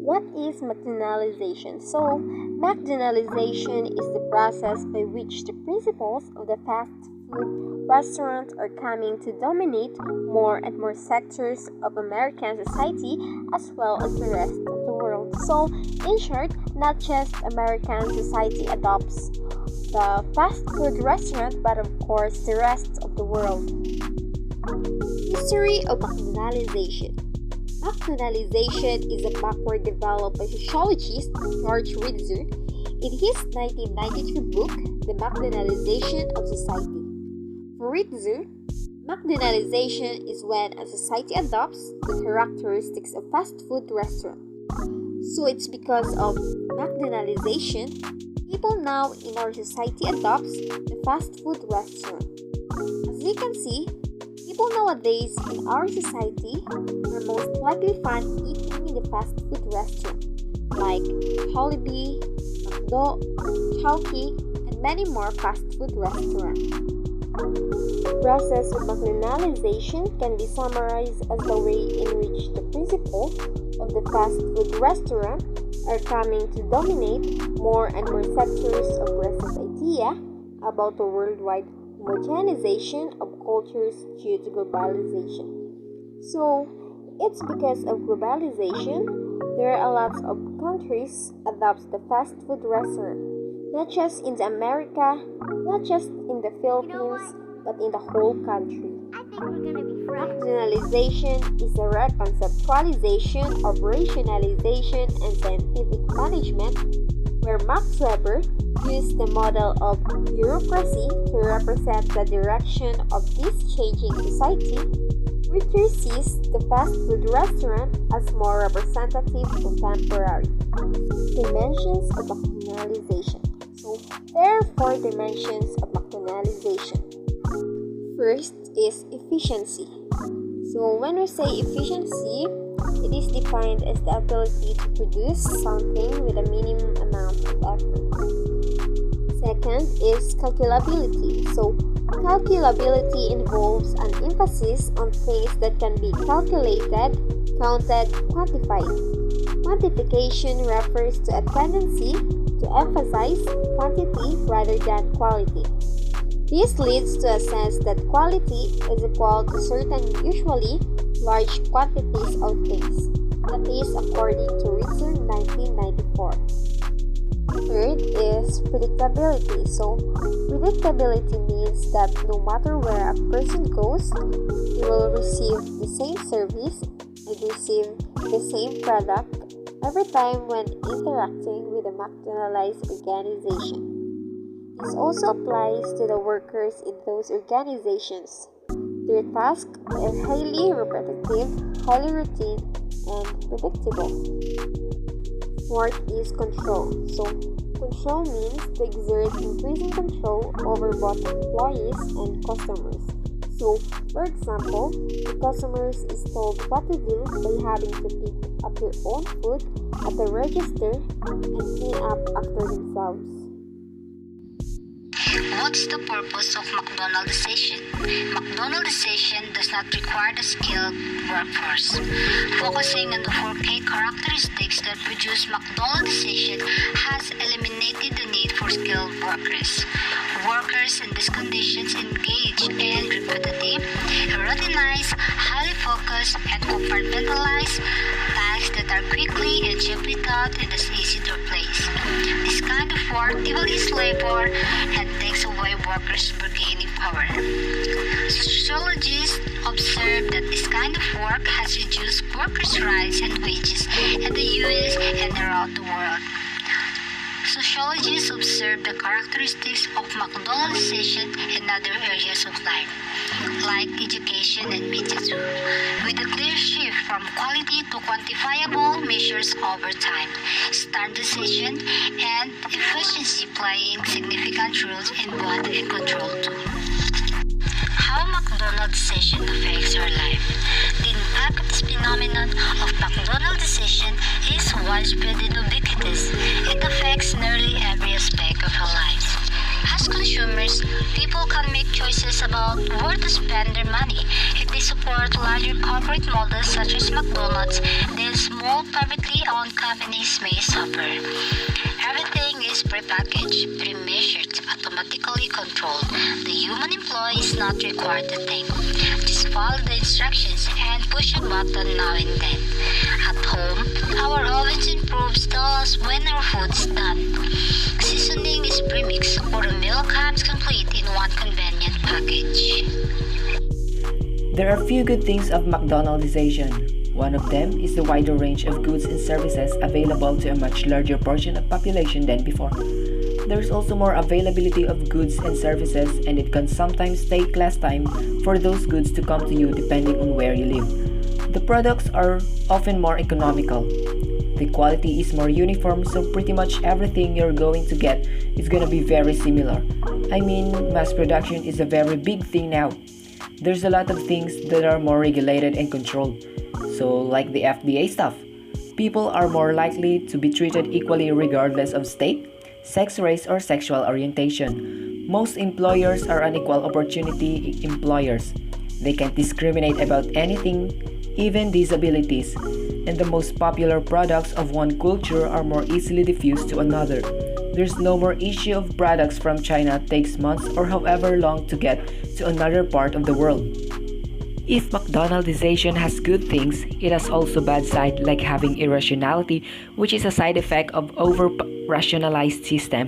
What is McDonalization? So, McDonalization is the process by which the principles of the fast food restaurant are coming to dominate more and more sectors of American society as well as the rest of the world. So, in short, not just American society adopts the fast food restaurant, but of course the rest of the world. History of McDonalization. McDonalization is a backward developed by sociologist George Ritzer in his 1993 book, The McDonalization of Society. For Ritzer, McDonalization is when a society adopts the characteristics of fast food restaurant. So it's because of McDonalization, people now in our society adopts the fast food restaurant. As we can see, people nowadays in our society are most likely find eating in the fast food restaurant like Jollibee, McDo, Chowking, and many more fast food restaurants. The process of McDonalization can be summarized as the way in which the principles of the fast food restaurant are coming to dominate more and more sectors of Brazil's idea about the worldwide homogenization of cultures due to globalization. So, it's because of globalization, there are a lot of countries adopt the fast food restaurant, not just in America, not just in the Philippines, but in the whole country. Rationalization is a reconceptualization of rationalization and scientific management, where Max Weber used the model of bureaucracy to represent the direction of this changing society. Richter sees the fast food restaurant as more representative contemporary dimensions of McDonalization. So, there are 4 dimensions of McDonalization. First is efficiency. So, when we say efficiency, it is defined as the ability to produce something with a minimum amount of effort. Second is calculability. So, calculability involves an emphasis on things that can be calculated, counted, quantified. Quantification refers to a tendency to emphasize quantity rather than quality. This leads to a sense that quality is equal to certain usually large quantities of things. That is according to Ritzer 1994. Third is predictability. So, predictability means that no matter where a person goes, he will receive the same service and receive the same product every time when interacting with a McDonald's organization. This also applies to the workers in those organizations. Their tasks are highly repetitive, highly routine, and predictable. Fourth is control. So, control means to exert increasing control over both employees and customers. So, for example, the customers is told what to do by having to pick up their own food at the register and clean up after themselves. What's the purpose of McDonaldization? McDonaldization does not require the skilled workforce. Focusing on the 4 key characteristics that produce McDonaldization has eliminated the need for skilled workers. Workers in these conditions engage in repetitive, routinized, highly focused, and compartmentalized tasks that are quickly and cheaply taught and is easy to replace. This kind of work devalues labor and takes away workers' bargaining power. Sociologists observe that this kind of work has reduced workers' rights and wages in the US and around the world. Sociologists observe the characteristics of McDonaldization in other areas of life, like education and media too, with a clear shift from quality to quantifiable measures over time, standardization, and efficiency playing significant roles in both and control too. How McDonaldization affects our life. The impact of this phenomenon of McDonaldization is widespread and ubiquitous. It affects nearly every aspect of our lives. As consumers, people can make choices about where to spend their money. If they support larger corporate models such as McDonald's, then small privately owned companies may suffer. Everything is prepackaged, pre-measured, automatically controlled. The human employee is not required to think. Just follow the instructions and push a button now and then. At home, our ovens and probes tell us when our food is done. Seasoning is premixed or a meal comes complete in one convenient package. There are few good things of McDonaldization. One of them is the wider range of goods and services available to a much larger portion of population than before. There is also more availability of goods and services, and it can sometimes take less time for those goods to come to you depending on where you live. The products are often more economical. The quality is more uniform, so pretty much everything you're going to get is going to be very similar. I mean, mass production is a very big thing now. There's a lot of things that are more regulated and controlled. So, like the FDA stuff, people are more likely to be treated equally regardless of state, sex, race, or sexual orientation. Most employers are unequal opportunity employers. They can't discriminate about anything, even disabilities. And the most popular products of one culture are more easily diffused to another. There's no more issue of products from China takes months or however long to get to another part of the world. If McDonaldization has good things, it has also bad side like having irrationality, which is a side effect of over-rationalized system.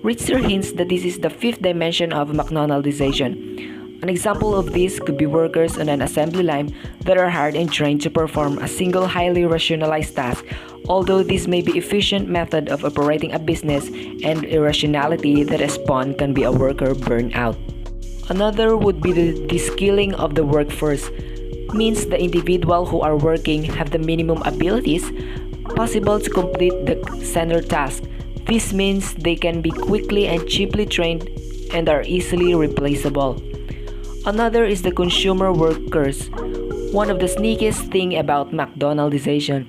Richter hints that this is the fifth dimension of McDonaldization. An example of this could be workers on an assembly line that are hired and trained to perform a single highly rationalized task. Although this may be efficient method of operating a business, and irrationality that is spawned can be a worker burnout. Another would be the de-skilling of the workforce, means the individual who are working have the minimum abilities possible to complete the standard task. This means they can be quickly and cheaply trained and are easily replaceable. Another is the consumer workers. One of the sneakiest thing about McDonaldization.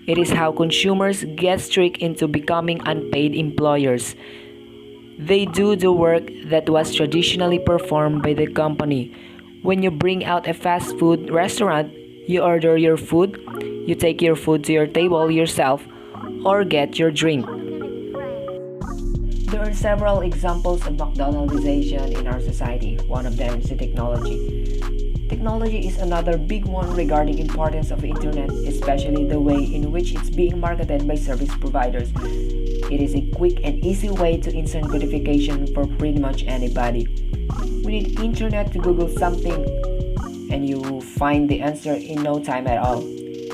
It is how consumers get tricked into becoming unpaid employers. They do the work that was traditionally performed by the company. When you bring out a fast food restaurant, you order your food, you take your food to your table yourself, or get your drink. There are several examples of McDonaldization in our society. One of them is the technology. Technology is another big one regarding importance of the internet, especially the way in which it's being marketed by service providers. It is a quick and easy way to instant gratification for pretty much anybody. We need internet to Google something, and you find the answer in no time at all.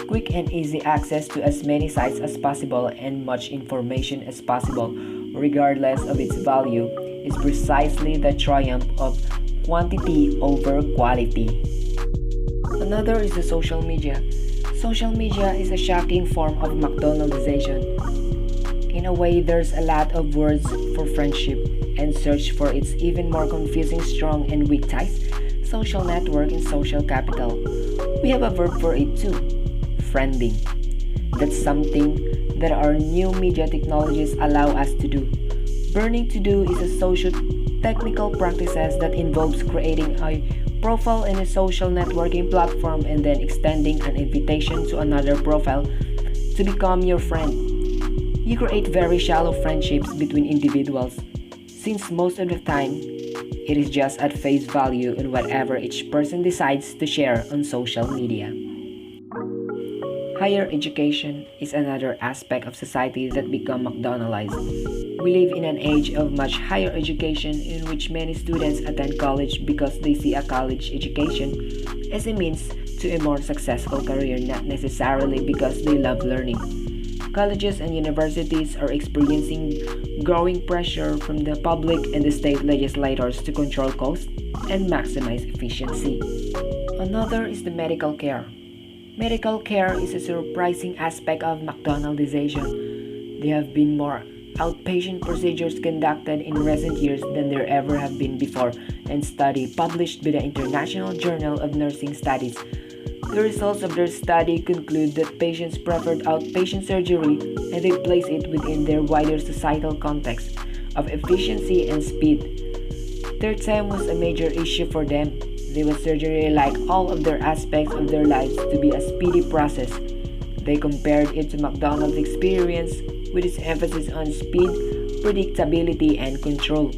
Quick and easy access to as many sites as possible and much information as possible, regardless of its value, is precisely the triumph of quantity over quality. Another is the social media. Social media is a shocking form of McDonaldization. In a way, there's a lot of words for friendship and search for its even more confusing strong and weak ties, social network and social capital. We have a verb for it too, friending. That's something that our new media technologies allow us to do. Burning to do is a socio-technical practices that involves creating a profile in a social networking platform and then extending an invitation to another profile to become your friend. You create very shallow friendships between individuals, since most of the time, it is just at face value on whatever each person decides to share on social media. Higher education is another aspect of society that become McDonaldized. We live in an age of much higher education in which many students attend college because they see a college education as a means to a more successful career, not necessarily because they love learning. Colleges and universities are experiencing growing pressure from the public and the state legislators to control costs and maximize efficiency. Another is the medical care. Medical care is a surprising aspect of McDonaldization. There have been more outpatient procedures conducted in recent years than there ever have been before, and study published by the International Journal of Nursing Studies. The results of their study conclude that patients preferred outpatient surgery and they place it within their wider societal context of efficiency and speed. Their time was a major issue for them. They would surgery like all of their aspects of their lives to be a speedy process. They compared it to McDonald's experience with its emphasis on speed, predictability, and control.